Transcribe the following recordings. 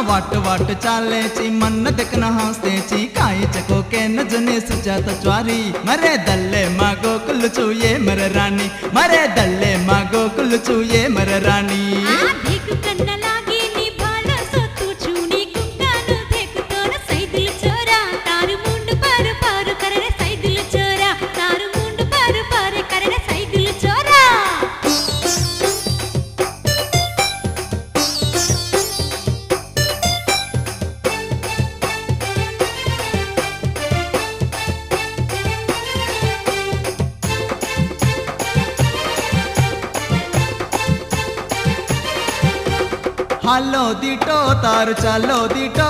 वाट वाट चाले ची मन देखना हंसते ची काई चको के न जने सुजाता च्वारी मरे दल्ले मागो कुल चुये मर रानी मरे दल्ले मागो कुल चुये मर रानी हालो दीटो तार चालो दीटो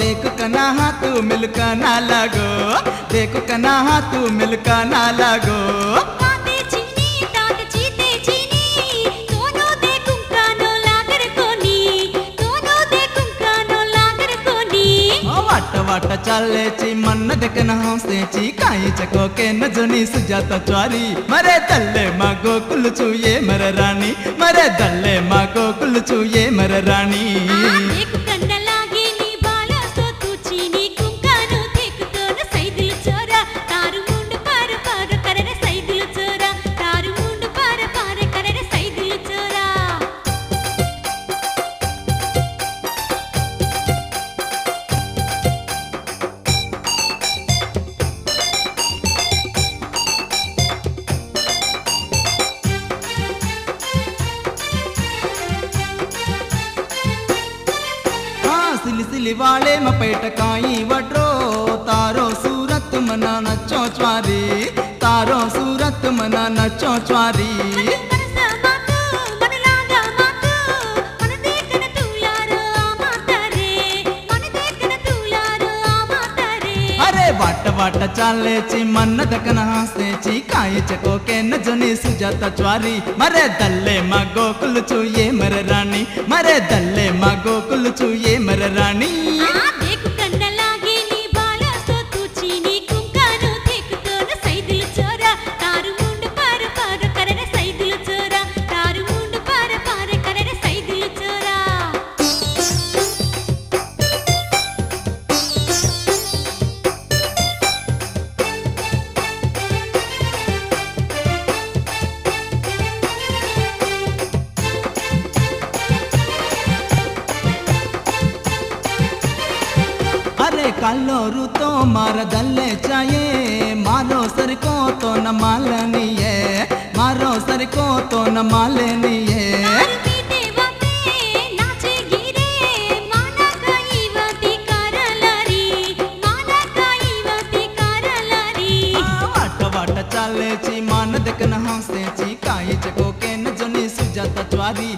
देख कना हाथ मिलका ना लागो देख कना हाथ मिलका ना लागो वाट वाट चाले ची मन देखना हंसते ची काई चको के न जनी सुजाता च्वारी मरे दल्ले मागो कुल चुये मर रानी मरे दल्ले मागो कुल चुये मर रानी सिली सिली वाले मपेट काई वड्रो तारो सूरत मना नचो च्वारी तारो सूरत मना नचो च्वारी वाट वाट चाले ची मन दकना हंसते ची काई चको के न जनी सुजाता च्वारी मरे दल्ले मागो कुल चुये मर रानी मरे दल्ले मागो कुल चुये मर रानी कालो तो मार दल्ले चाहिए मारो सर को तो न मालनी है मारो सर को तो न मालनी है वाट वाट चाले ची मान देखना हंसते ची काई चको के न जनी सुजाता च्वारी